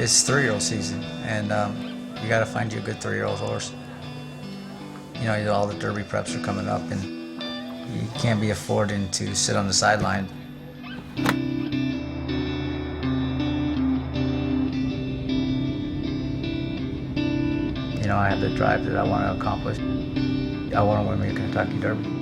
It's 3-year-old season, and you got to find you a good 3-year-old horse. You know, all the Derby preps are coming up, and you can't be affording to sit on the sideline. You know, I have the drive that I want to accomplish. I want to win me a Kentucky Derby.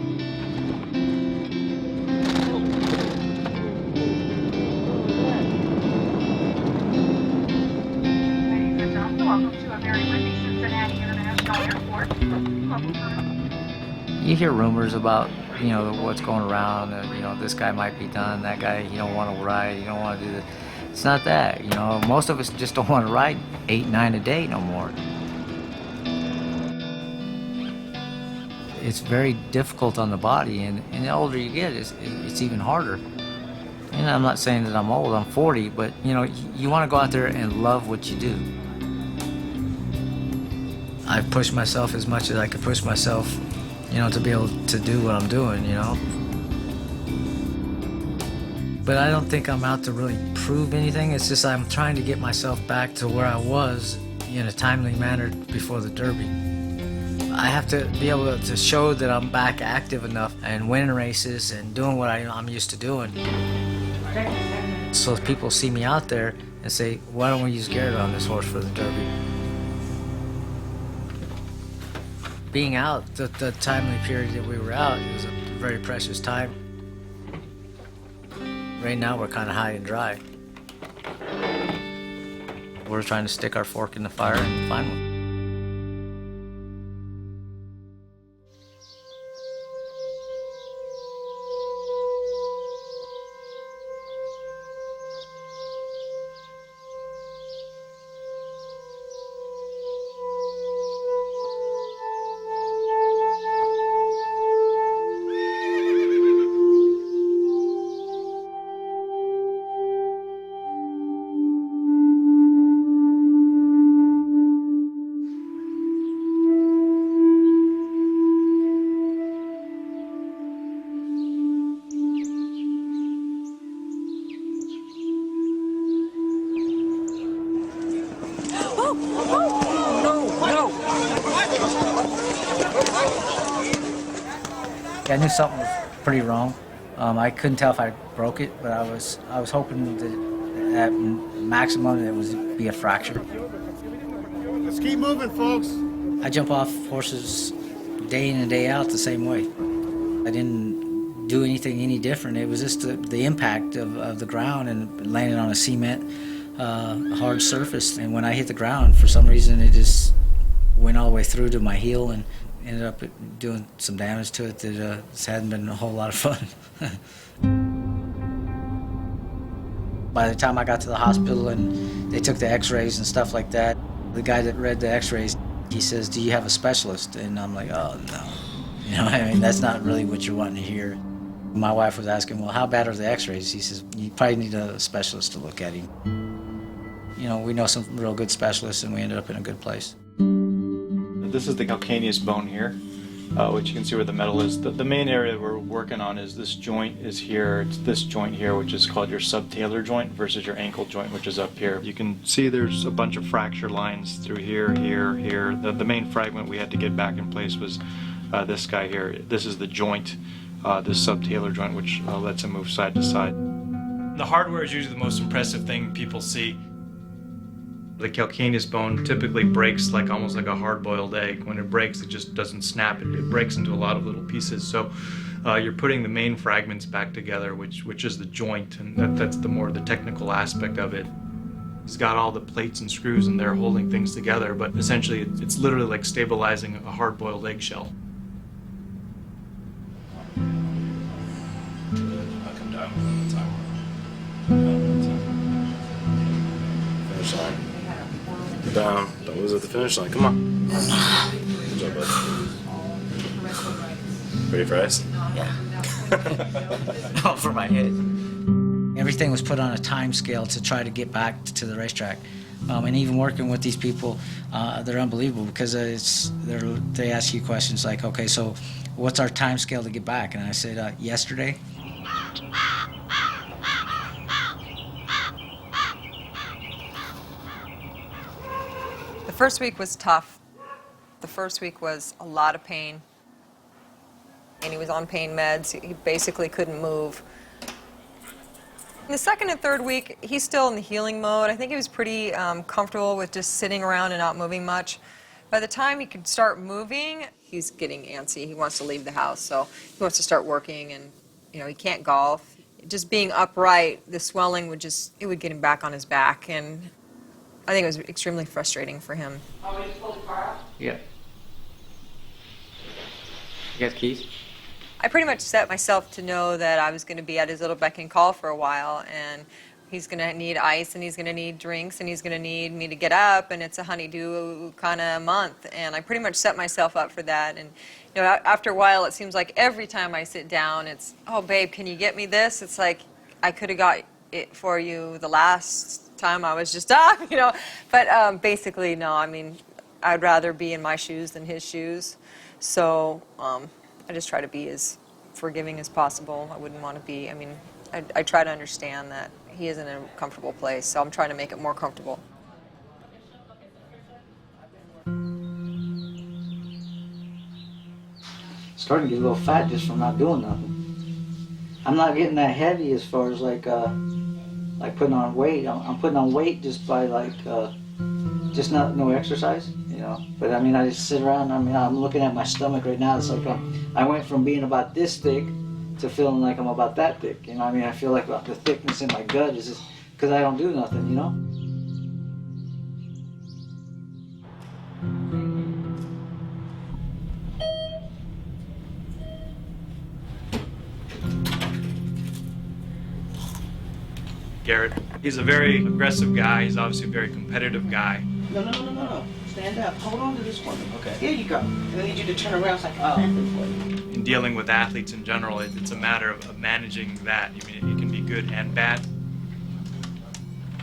You hear rumors about, you know, what's going around, you know, this guy might be done, that guy, you don't want to ride, you don't want to do that. It's not that, you know, most of us just don't want to ride 8, 9 a day no more. It's very difficult on the body, and the older you get, it's even harder. And I'm not saying that I'm old, I'm 40, but, you know, you want to go out there and love what you do. I've pushed myself as much as I could push myself, you know, to be able to do what I'm doing, you know. But I don't think I'm out to really prove anything. It's just I'm trying to get myself back to where I was in a timely manner before the Derby. I have to be able to show that I'm back active enough and winning races and doing what I'm used to doing. So people see me out there and say, why don't we use Garrett on this horse for the Derby? Being out, the timely period that we were out, it was a very precious time. Right now we're kind of high and dry. We're trying to stick our fork in the fire and find one. I knew something was pretty wrong. I couldn't tell if I broke it, but I was hoping that at maximum it would be a fracture. Let's keep moving, folks. I jump off horses day in and day out the same way. I didn't do anything any different. It was just the impact of the ground and landing on a cement hard surface. And when I hit the ground, for some reason, it just went all the way through to my heel and ended up doing some damage to it that hadn't been a whole lot of fun. By the time I got to the hospital and they took the x-rays and stuff like that, the guy that read the x-rays, he says, "Do you have a specialist?" And I'm like, "Oh, no." You know, I mean, that's not really what you're wanting to hear. My wife was asking, "Well, how bad are the x-rays?" He says, "You probably need a specialist to look at him." You know, we know some real good specialists, and we ended up in a good place. This is the calcaneus bone here, which you can see where the metal is. The main area we're working on is this joint is here. It's this joint here, which is called your subtalar joint versus your ankle joint, which is up here. You can see there's a bunch of fracture lines through here, here, here. The main fragment we had to get back in place was this guy here. This is the joint, this subtalar joint, which lets him move side to side. The hardware is usually the most impressive thing people see. The calcaneus bone typically breaks like almost like a hard-boiled egg. When it breaks, it just doesn't snap. It breaks into a lot of little pieces. So you're putting the main fragments back together, which is the joint, and that's the more the technical aspect of it. It's got all the plates and screws in there holding things together, but essentially it's literally like stabilizing a hard-boiled eggshell. I'll come down one time. Finish line. Down. Don't lose at the finish line. Come on. Good job, bud. Ready for ice? Yeah. Oh, for my head. Everything was put on a time scale to try to get back to the racetrack. And even working with these people, they're unbelievable because they ask you questions like, okay, so what's our time scale to get back? And I said, yesterday. first week was tough. The first week was a lot of pain. And he was on pain meds. He basically couldn't move. In the second and third week, he's still in the healing mode. I think he was pretty comfortable with just sitting around and not moving much. By the time he could start moving, he's getting antsy. He wants to leave the house, so he wants to start working, and he can't golf. Just being upright, the swelling would get him back on his back, and I think it was extremely frustrating for him. Oh, we just pulled the car out? Yeah. You got the keys? I pretty much set myself to know that I was going to be at his little beck and call for a while, and he's going to need ice, and he's going to need drinks, and he's going to need me to get up, and it's a honeydew kind of month, and I pretty much set myself up for that. And after a while, it seems like every time I sit down, it's, oh, babe, can you get me this? It's like I could have got it for you the last time I was just up, But basically, no, I mean, I'd rather be in my shoes than his shoes, so I just try to be as forgiving as possible. I wouldn't want to be, I try to understand that he is in a comfortable place, so I'm trying to make it more comfortable. Starting to get a little fat just from not doing nothing. I'm not getting that heavy as far as like putting on weight. I'm putting on weight just by just no exercise, But I just sit around. I'm looking at my stomach right now. It's like I went from being about this thick to feeling like I'm about that thick. I feel like the thickness in my gut is just because I don't do nothing, Garrett, he's a very aggressive guy. He's obviously a very competitive guy. No. Stand up. Hold on to this one. Okay. Here you go. I need you to turn around so I can this way. In dealing with athletes in general, it's a matter of managing that. It can be good and bad.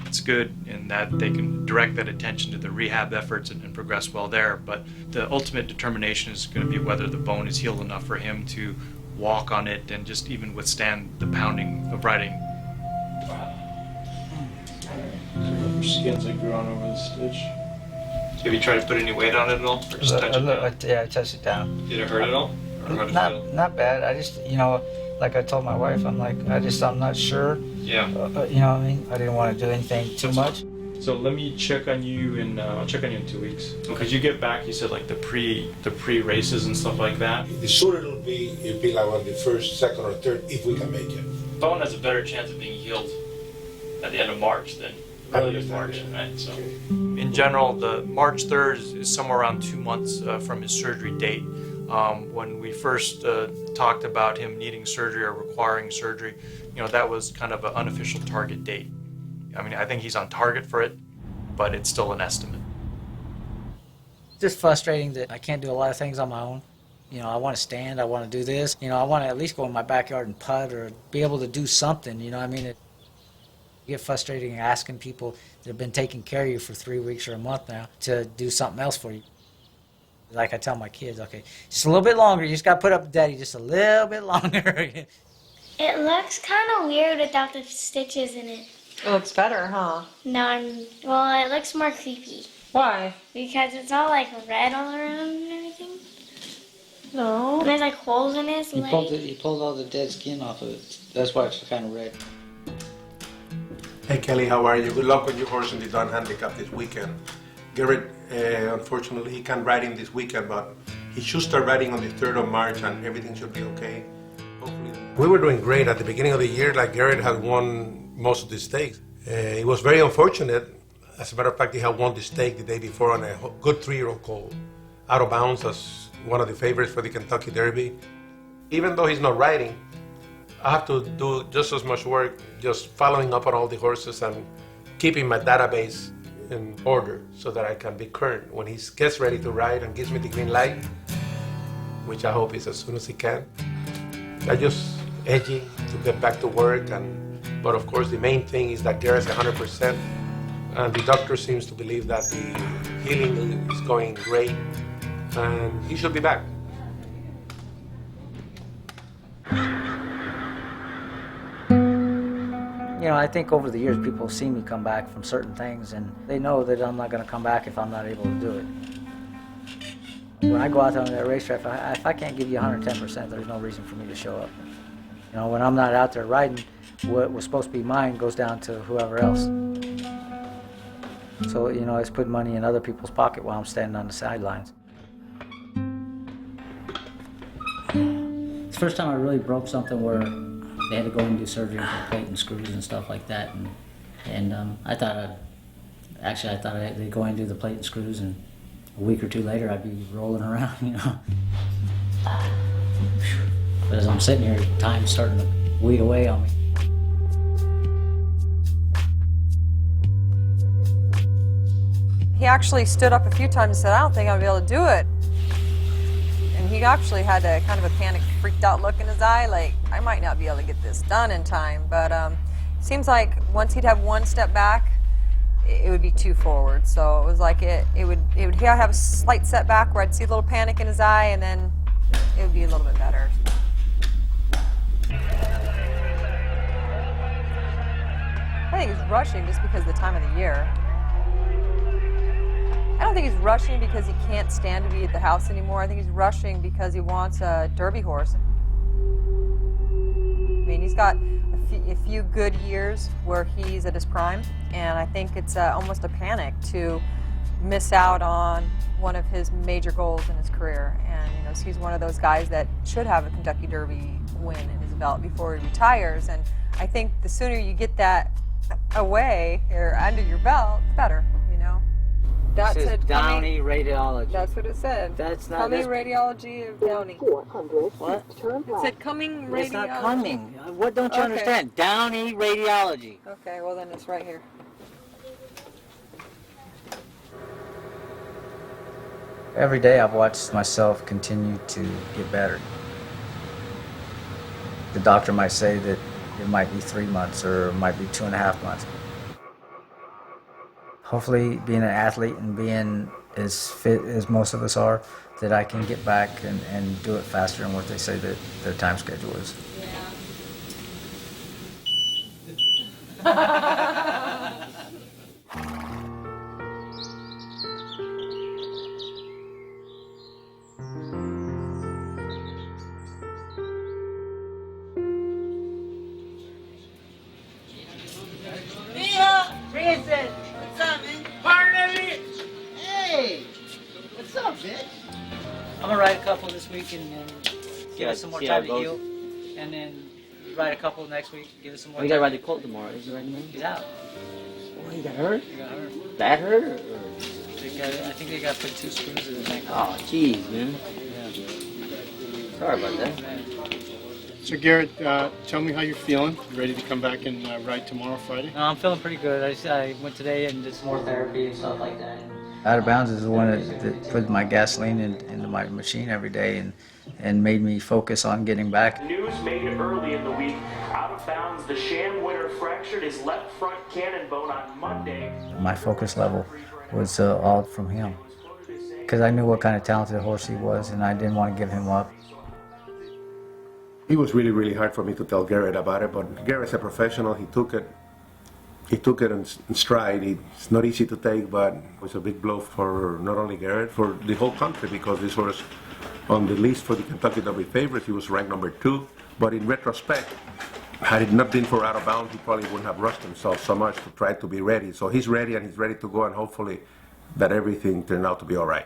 It's good in that they can direct that attention to the rehab efforts and progress well there, but the ultimate determination is going to be whether the bone is healed enough for him to walk on it and just even withstand the pounding of riding. Your skin's like drawn over the stitch. Have you tried to put any weight on it at all? Or just touch it down? Yeah, I touched it down. Did it hurt at all? Or how did it feel? Not bad. I just, like I told my wife, I'm not sure. Yeah. I didn't want to do anything too much. So let me check on you I'll check on you in 2 weeks. Okay. Because you get back, you said like the pre races and stuff like that. The sooner it'll be like on the first, second, or third, if we can make it. Bone has a better chance of being healed at the end of March than early in March, right? So, in general, the March 3rd is somewhere around 2 months from his surgery date. When we first talked about him needing surgery or requiring surgery, that was kind of an unofficial target date. I think he's on target for it, but it's still an estimate. Just frustrating that I can't do a lot of things on my own. I want to stand, I want to do this. I want to at least go in my backyard and putt or be able to do something, It get frustrating asking people that have been taking care of you for 3 weeks or a month now to do something else for you. Like I tell my kids, okay, just a little bit longer. You just got to put up with Daddy just a little bit longer. It looks kind of weird without the stitches in it. It looks better, huh? No, it looks more creepy. Why? Because it's all like red all around and everything. No. And there's like holes in his leg. He pulled all the dead skin off of it. That's why it's kind of red. Hey Kelly, how are you? Good luck on your horse in the Don Handicap this weekend. Garrett, unfortunately, he can't ride in this weekend, but he should start riding on the 3rd of March and everything should be okay. Hopefully. We were doing great at the beginning of the year, like Garrett had won most of the stakes. It was very unfortunate. As a matter of fact, he had won the stake the day before on a good 3-year-old colt, out of bounds as one of the favorites for the Kentucky Derby. Even though he's not riding, I have to do just as much work just following up on all the horses and keeping my database in order so that I can be current when he gets ready to ride and gives me the green light, which I hope is as soon as he can. I just edging to get back to work, but of course the main thing is that Garrett's 100%, and the doctor seems to believe that the healing is going great, and he should be back. You know, I think over the years people see me come back from certain things, and they know that I'm not going to come back if I'm not able to do it. When I go out there on that racetrack, if I can't give you 110%, there's no reason for me to show up. You know, when I'm not out there riding, what was supposed to be mine goes down to whoever else. So, you know, it's putting money in other people's pocket while I'm standing on the sidelines. It's the first time I really broke something where they had to go and do surgery for plate and screws and stuff like that. And I thought they'd go and do the plate and screws, and a week or two later I'd be rolling around, you know. But as I'm sitting here, time's starting to weed away on me. He actually stood up a few times and said, I don't think I'll be able to do it. And he actually had a kind of a panicked, freaked out look in his eye, like, I might not be able to get this done in time. But it seems like once he'd have one step back, it would be two forward. So it was like he would have a slight setback where I'd see a little panic in his eye, and then it would be a little bit better. I think he's rushing just because of the time of the year. I don't think he's rushing because he can't stand to be at the house anymore. I think he's rushing because he wants a Derby horse. I mean, he's got a few good years where he's at his prime, and I think it's almost a panic to miss out on one of his major goals in his career. And you know, so he's one of those guys that should have a Kentucky Derby win in his belt before he retires. And I think the sooner you get that away or under your belt, the better. You know. That said Downey Radiology. That's what it said. That's not Coming Radiology of Downey. What? It said Coming Radiology. It's not coming. What don't you understand? Downey Radiology. Okay, well then it's right here. Every day I've watched myself continue to get better. The doctor might say that it might be 3 months or it might be 2.5 months. Hopefully, being an athlete and being as fit as most of us are, that I can get back and do it faster than what they say that their time schedule is. I'm gonna ride a couple this week and give us some more time to heal, and then ride a couple next week. Give us some more. We gotta ride the Colt tomorrow. Is he riding? He's out. Oh, he got hurt. He got hurt. That hurt? Or? I think they got to put 2 screws in his ankle. Oh, jeez, man. Yeah. Sorry about that. So Garrett, tell me how you're feeling. You ready to come back and ride tomorrow, Friday? No, I'm feeling pretty good. I went today and did some more therapy and stuff like that. Out of Bounds is the one that put my gasoline into my machine every day and made me focus on getting back. News made early in the week. Out of Bounds, the sham winner fractured his left front cannon bone on Monday. My focus level was all from him, because I knew what kind of talented horse he was, and I didn't want to give him up. It was really, really hard for me to tell Garrett about it, but Garrett's a professional. He took it in stride. It's not easy to take, but it was a big blow for not only Garrett, for the whole country, because this was on the list for the Kentucky Derby favorites. He was ranked number 2, but in retrospect, had it not been for Out of Bounds, he probably wouldn't have rushed himself so much to try to be ready. So he's ready, and he's ready to go, and hopefully that everything turned out to be all right.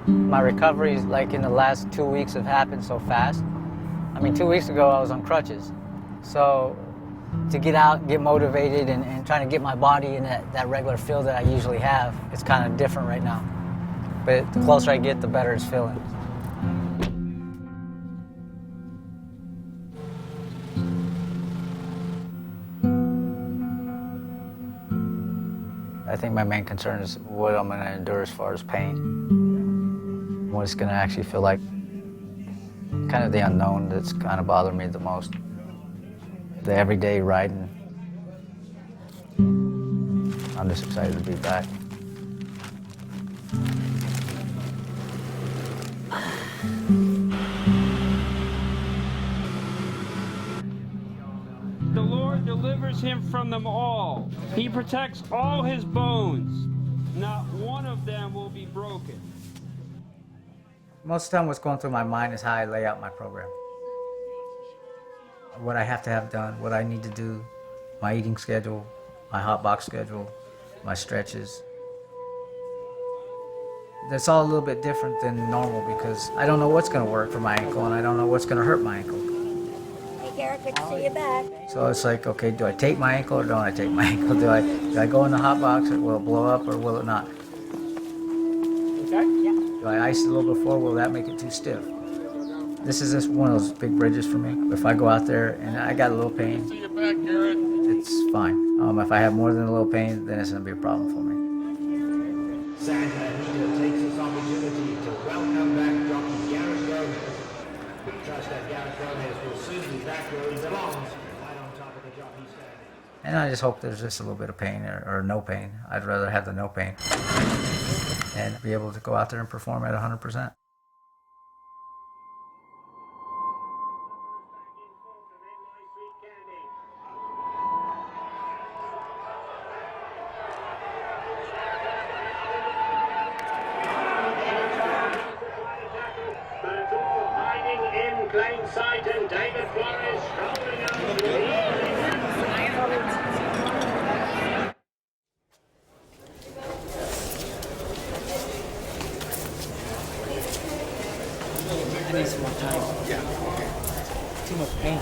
My recovery, like in the last 2 weeks, have happened so fast. I mean, 2 weeks ago I was on crutches. So to get out, get motivated, and trying to get my body in that regular feel that I usually have, it's kind of different right now. But the closer I get, the better it's feeling. think my main concern is what I'm going to endure as far as pain. What it's going to actually feel like. Kind of the unknown that's kind of bothered me the most. The everyday riding. I'm just excited to be back. The Lord delivers him from them all. He protects all his bones. Not one of them will be broken. Most of the time what's going through my mind is how I lay out my program. What I have to have done, what I need to do, my eating schedule, my hot box schedule, my stretches. That's all a little bit different than normal because I don't know what's going to work for my ankle and I don't know what's going to hurt my ankle. Hey Garrett, good to see you back. So it's like, okay, do I take my ankle or don't I take my ankle? Do I go in the hot box or will it blow up or will it not? Okay? Yeah. Do I ice it a little before? Will that make it too stiff? This is just one of those big bridges for me. If I go out there and I got a little pain, See you back, Garrett. it's fine. If I have more than a little pain, then it's going to be a problem for me. Santa Anita takes this opportunity to welcome back Dr. Garrett Gomez. We trust that Garrett Gomez will soon be back where he belongs, right on top of the job he's standing. And I just hope there's just a little bit of pain or no pain. I'd rather have the no pain and be able to go out there and perform at 100%. Plain sight and David Flores strolling out to I need some more time. Yeah. Too much pain. I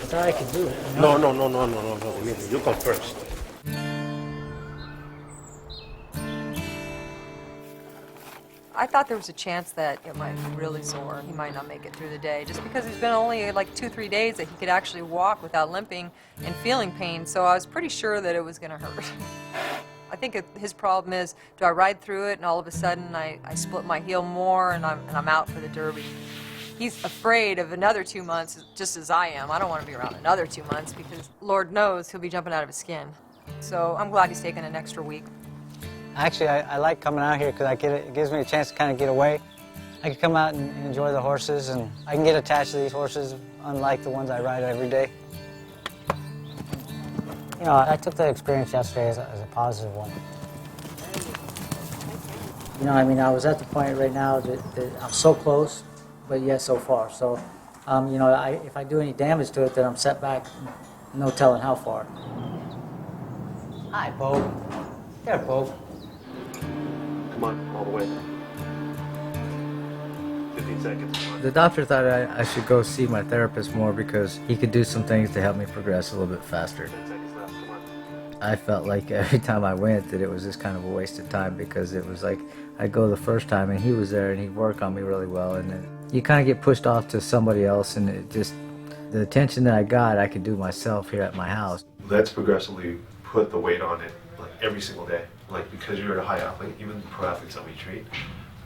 thought I could do it. You know? No. You come first. I thought there was a chance that it might be really sore. He might not make it through the day, just because it's been only like 2-3 days that he could actually walk without limping and feeling pain. So I was pretty sure that it was going to hurt. I think his problem is, do I ride through it and all of a sudden I split my heel more and I'm out for the Derby. He's afraid of another 2 months, just as I am. I don't want to be around another 2 months because Lord knows he'll be jumping out of his skin. So I'm glad he's taking an extra week. Actually, I like coming out here because it gives me a chance to kind of get away. I can come out and enjoy the horses, and I can get attached to these horses, unlike the ones I ride every day. You know, I took the experience yesterday as a positive one. You know, I mean, I was at the point right now that I'm so close, but yet so far. So, you know, if I do any damage to it, then I'm set back, no telling how far. Hi, Bo. There, Bo. Come on, all the way. 15 seconds. The doctor thought I should go see my therapist more because he could do some things to help me progress a little bit faster. 10 seconds left. Come on. I felt like every time I went that it was just kind of a waste of time because it was like I'd go the first time and he was there and he'd work on me really well, and then you kind of get pushed off to somebody else, and it just, the attention that I got I could do myself here at my house. Let's progressively put the weight on it like every single day. Like, because you're a high athlete, even pro athletes that we treat,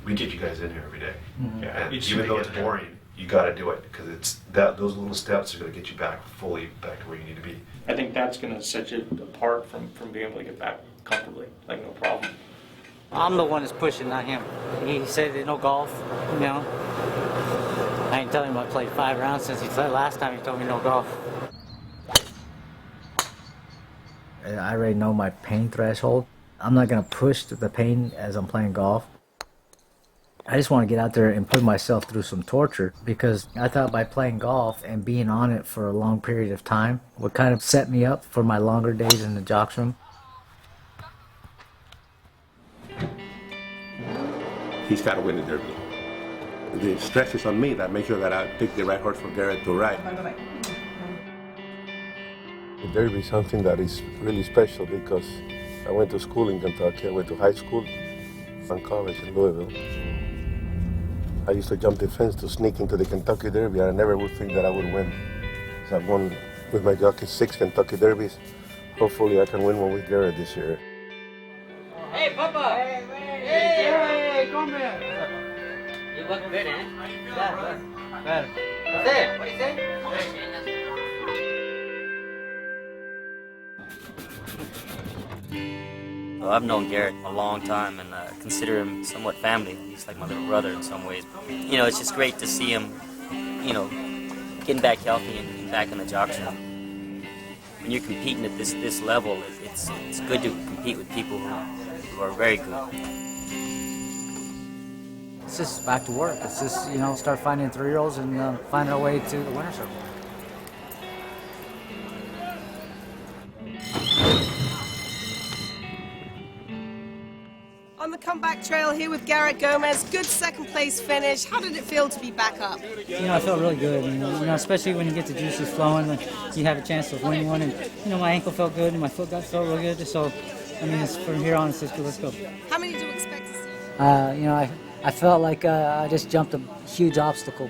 we get you guys in here every day. Mm-hmm. Yeah, And each even day though get it's in there. boring, you got to do it because it's those little steps are going to get you back fully back to where you need to be. I think that's going to set you apart from being able to get back comfortably, like no problem. I'm the one that's pushing, not him. He said there's no golf, you know. I ain't telling him I played 5 rounds since he said last time he told me no golf. I already know my pain threshold. I'm not going to push the pain as I'm playing golf. I just want to get out there and put myself through some torture because I thought by playing golf and being on it for a long period of time would kind of set me up for my longer days in the jocks room. He's got to win the Derby. The stress is on me that makes sure that I pick the right horse for Garrett to ride. The Derby is something that is really special because I went to school in Kentucky, I went to high school and college in Louisville. I used to jump the fence to sneak into the Kentucky Derby, and I never would think that I would win. So I've won with my jockey 6 Kentucky Derbies, Hopefully I can win one with Garrett this year. Hey, Papa! Hey, come here! You look good, eh? Yeah, better. What's that? What do you say? Well, I've known Garrett a long time and consider him somewhat family. He's like my little brother in some ways. You know, it's just great to see him, you know, getting back healthy and back in the jock shop. When you're competing at this level, it's good to compete with people who are very good. It's just back to work. It's just, you know, start finding 3-year-olds and find our way to the winner's circle. On the comeback trail here with Garrett Gomez, good second place finish. How did it feel to be back up? You know, I felt really good, you know, especially when you get the juices flowing, when you have a chance of winning one, and, you know, my ankle felt good and my foot felt real good, so, I mean, from here on, it's just good, let's go. How many do you expect to see? You know, I felt like I just jumped a huge obstacle.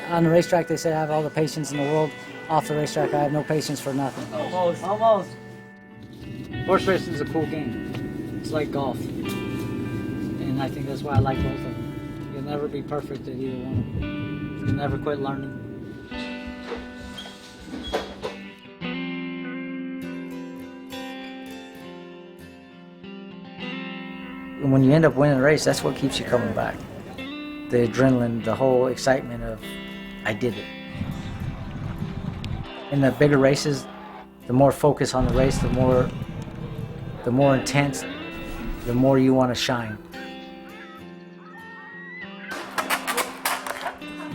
On the racetrack, they say I have all the patience in the world. Off the racetrack, I have no patience for nothing. Almost. Horse racing is a cool game. It's like golf. And I think that's why I like both of them. You'll never be perfect at either one of them. You'll never quit learning. And when you end up winning a race, that's what keeps you coming back. The adrenaline, the whole excitement of, I did it. In the bigger races, the more focus on the race, the more intense, the more you want to shine.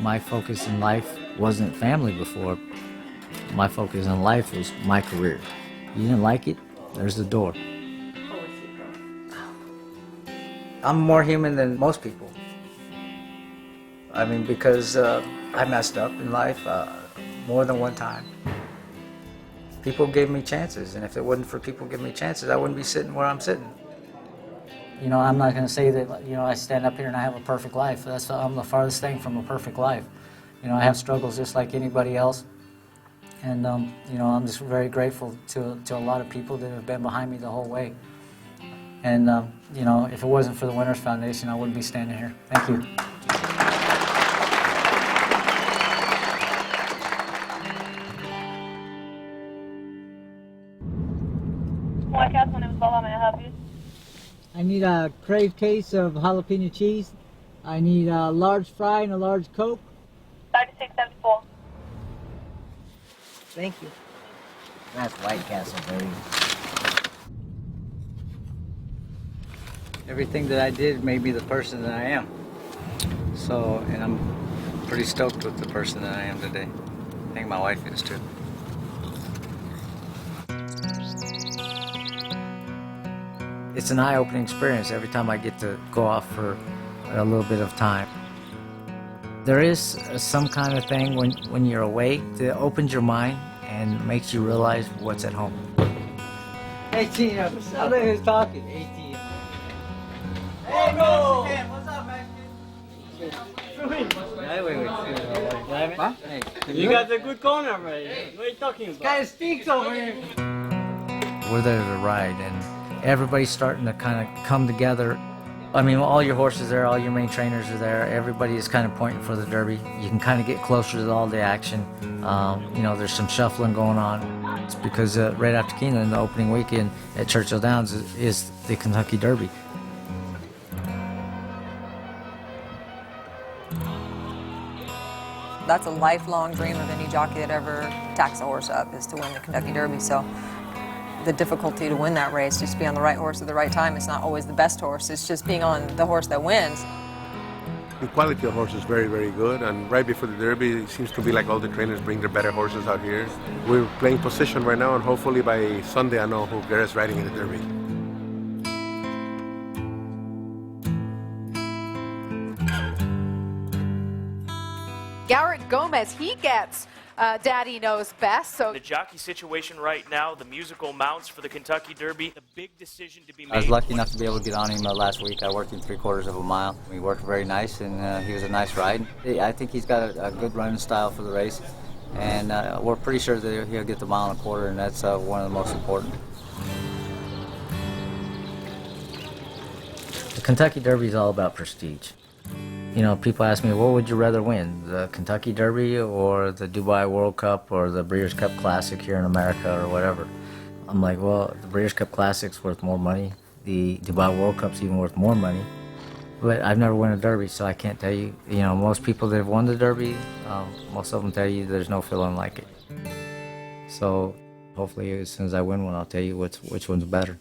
My focus in life wasn't family before. My focus in life was my career. You didn't like it? There's the door. I'm more human than most people. I mean, because I messed up in life more than one time. People gave me chances, and if it wasn't for people giving me chances, I wouldn't be sitting where I'm sitting. You know, I'm not going to say that, you know, I stand up here and I have a perfect life. I'm the farthest thing from a perfect life. You know, I have struggles just like anybody else. And, you know, I'm just very grateful to a lot of people that have been behind me the whole way. And, you know, if it wasn't for the Winners Foundation, I wouldn't be standing here. Thank you. White Castle, my name is Lola. May I help you? I need a crave case of jalapeno cheese. I need a large fry and a large Coke. 3674. Thank you. That's White Castle, baby. Everything that I did made me the person that I am. So, and I'm pretty stoked with the person that I am today. I think my wife is too. It's an eye-opening experience every time I get to go off for a little bit of time. There is some kind of thing when you're away that opens your mind and makes you realize what's at home. Hey, Tina, I know who's talking. Hey, Tina. Hey, no! What's up, man? You got the good corner, man. What are you talking about? This guy stinks over here. We're there to ride, and everybody's starting to kind of come together. I mean, all your horses are there, all your main trainers are there. Everybody is kind of pointing for the Derby. You can kind of get closer to all the action. You know, there's some shuffling going on. It's because right after Keeneland, the opening weekend at Churchill Downs is the Kentucky Derby. That's a lifelong dream of any jockey that ever tacks a horse up, is to win the Kentucky Derby. So the difficulty to win that race, just to be on the right horse at the right time. It's not always the best horse. It's just being on the horse that wins. The quality of horse is very, very good, and right before the Derby, it seems to be like all the trainers bring their better horses out here. We're playing position right now, and hopefully by Sunday I know who Garrett's riding in the Derby. Garrett Gomez, he gets Daddy Knows Best. So The jockey situation right now, the musical mounts for the Kentucky Derby, the big decision to be made. I was lucky enough to be able to get on him last week. I worked him 3/4 of a mile. He worked very nice, and he was a nice ride. I think he's got a good running style for the race, and we're pretty sure that he'll get the 1.25 miles, and that's one of the most important. The Kentucky Derby is all about prestige. You know, people ask me, what would you rather win, the Kentucky Derby or the Dubai World Cup or the Breeders' Cup Classic here in America or whatever? I'm like, well, the Breeders' Cup Classic's worth more money. The Dubai World Cup's even worth more money. But I've never won a Derby, so I can't tell you. You know, most people that have won the Derby, most of them tell you there's no feeling like it. So hopefully as soon as I win one, I'll tell you which one's better.